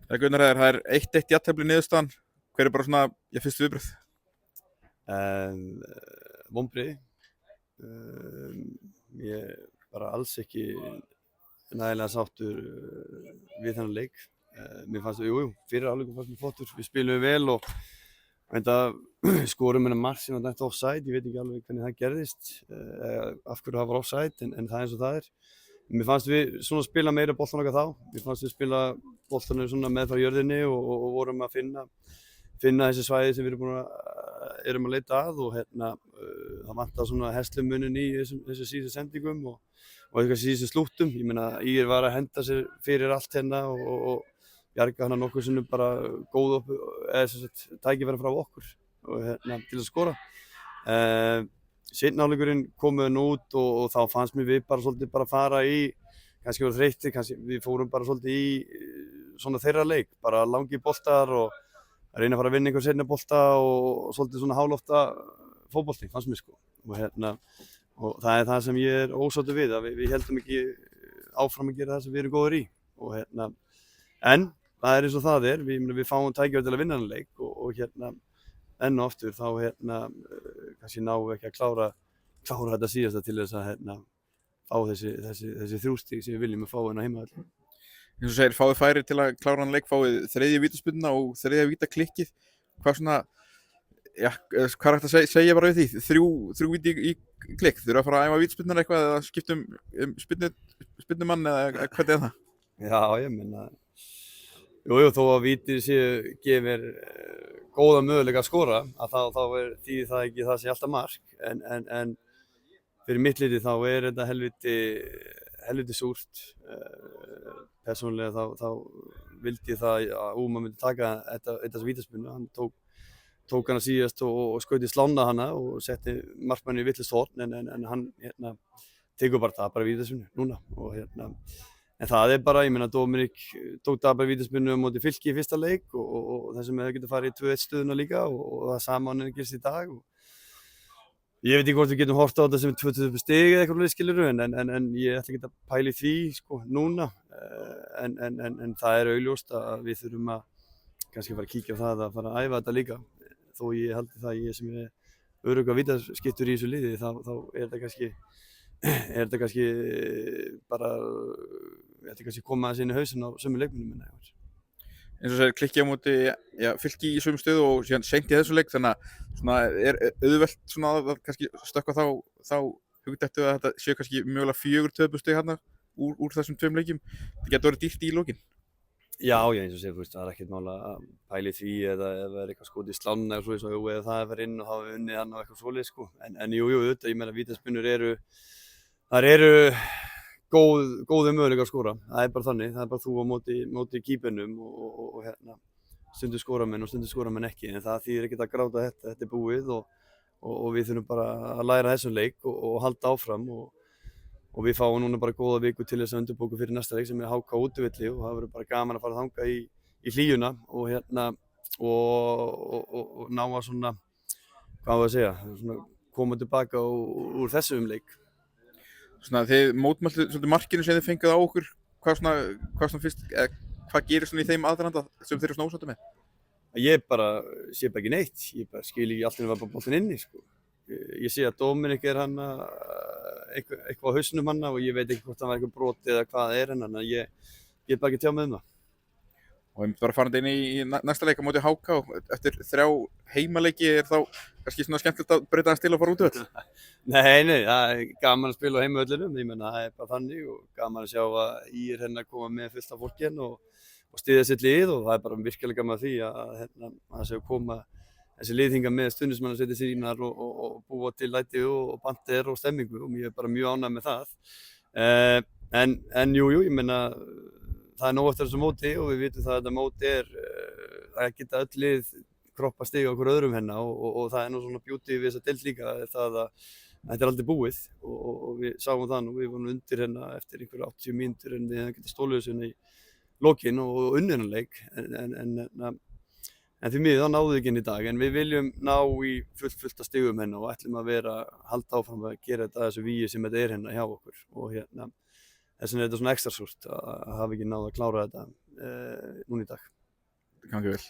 Gunnar Heiðar, það er 1-1 jafntefli niðurstaðan. Hver er bara svona, fyrstu viðbrögð? Vonbrigði. Ég er bara alls ekki nægilega sáttur við þennan leik. Mér fannst, fyrir hálfleikur fannst mér flottur. Við spilum vel og enda skorum hennar mark sem var dæmt offside. Ég veit ekki alveg hvernig það gerðist, af hverju það var offside, en það er eins og það er. Mér fannst við svona spila meira boltan okkar þá. Mér fannst við spila boltanum svona meðfram jörðinni og vorum að finna þessi svæði sem við erum að leita að og það vantar svona herslumuninn í þessu síðustu sendingum og eitthvað síðustu slúttum. Ég meina, Ír var að henda sér fyrir allt hérna og bjarga hana nokkur sinnum bara góð tækifæri frá okkur og til að skora. Seinni hálfleikurinn komuðin út og þá fannst mér við bara svolítið bara fara í, kannski voru þreyttir, kannski við fórum bara svolítið í svona þeirra leik, bara langi boltar og reyna að fara að vinna einhver seinni bolta og svolítið svona hálofta fótbolti, fannst mér sko. Og það er það sem ég er ósáttur við, að við heldum ekki áfram að gera það sem við erum góðir í. En það er eins og það er, við fáum tækifæri til að vinna þennan leik og enn og aftur þá kannski náum við ekki að klára þetta síðasta til þess að fá þessi 3 stig sem við viljum að fá inn á heimavelli. Eins og segir, fáið færi til að klára hann leik, fáið 3. vítaspyrnuna og 3. vítaklikkið. Hvað svona, hvað er hægt að segja bara við því? 3 víti í klikk, þurfa að fara að æfa vítaspyrnuna eitthvað eða skipta spyrnumann eða hvað er það? Já, ég meina, þó að víti séu gefir góða möguleika að skora, að þá þýðir það ekki það sé alltaf mark, en fyrir mitt liti þá er þetta helviti súrt. Persónulega þá vildi ég það að Úma myndi taka þetta vítaspyrnu. Hann tók hana síðast og skaut í slána hana og setti markmann í vitlaust horn, en hann tekur bara vítaspyrnu núna. En það er bara, ég meina, Dominik tók bara vítaspyrnu á móti Fylki í fyrsta leik og þessum hefur getið farið í 2-1 stöðuna líka og það sama hann gerst í dag. Ég veit ekki hvort við getum horft á þetta sem 20 stig eða eitthvað skilurðu, en ég ætla ekki að pæla í því sko núna. En það er augljóst að við þurfum að kannski fara að kíkja á það að fara að æfa þetta líka. Þó ég haldi það ég sem er örugga vítaskiptur í þessu liði, þá er þetta kannski bara, þetta kannski koma aðeins inn í hausinn á sömu leikmönnum minna. Eins og segir, klikkið á móti Fylki í sömu stöðu og síðan seint í þessu leik, þannig að svona er auðvelt svona að kannski stökkva þá hugdættu að þetta séu kannski mögulega 4 töpustig hérna úr þessum 2 leikjum. Það getur verið dýrt í lokin. Já, eins og segir, það er ekkert mál að pæla í því eða ef það er eitthvað skot í slána eða svo eða það er verið inn og hafa unnið hann og eitthvað svoleiðis sko. En auðvitað, ég meina vítaspyrnur eru góði möguleika að skora. Það er bara þannig, það er bara þú á móti kýpernum og stundum skora menn og stundum skora menn ekki, en það þýðir ekkert að gráta þetta er búið og við þurfum bara að læra þessum leik og halda áfram og við fáum núna bara góða viku til þess að undirbúka fyrir næsta leik sem er HK útivelli og það verður bara gaman að fara þangað í hlýjuna og ná að svona, hvað var að segja, svona koma tilbaka úr þessum leik. Svona þið mótmæltu svolítið markinu sem þið fengið á okkur, hvað fyrst, hvað gerir svona í þeim aðdraganda sem þeir eru svona ósáttir með? Ég bara sé bara ekki neitt, ég bara skil ekki allt var bara boltinn inni sko. Ég sé að Dominik er hann eitthvað á hausnum hann og ég veit ekki hvort hann var eitthvað broti eða hvað það er en ég bara ekki tjá með það. Og við bara farandi inn í næsta leik á móti HK og eftir 3 heimaleiki er þá kannski svona skemmtilegt að breyta hans til að fara út öll? Nei, það er gaman að spila á heimavöllinum, ég menna það er bara þannig og gaman að sjá að Ír að koma með fullt af fólki og styðja sitt lið og það er bara virkilega gaman að því að það séu koma þessi liðhinga með stundismannasveitir sínar og búa til læti og bandir og stemmingu og ég er bara mjög ánægð með það. En jú, ég menna það er nóg eftir þessu móti og við vitum það að þetta móti það geta öll lið kroppa stiga okkur öðrum hérna og það er nú svona beauty við þessa deild líka það að þetta er aldrei búið og við sáum það nú, við vorum undir hérna eftir einhverja 80 mínútur en við hefum getað stólið þessu í lokin og unnið þennan leik en því miður þá náðum við ekki inn í dag en við viljum ná í fullt af stigum hérna og ætlum að halda áfram að gera þetta þessu vígi sem þetta er hérna hjá okkur og þess vegna er þetta svona ekstra súrt að hafa ekki náð að klára þetta núna í dag. Gangi vel.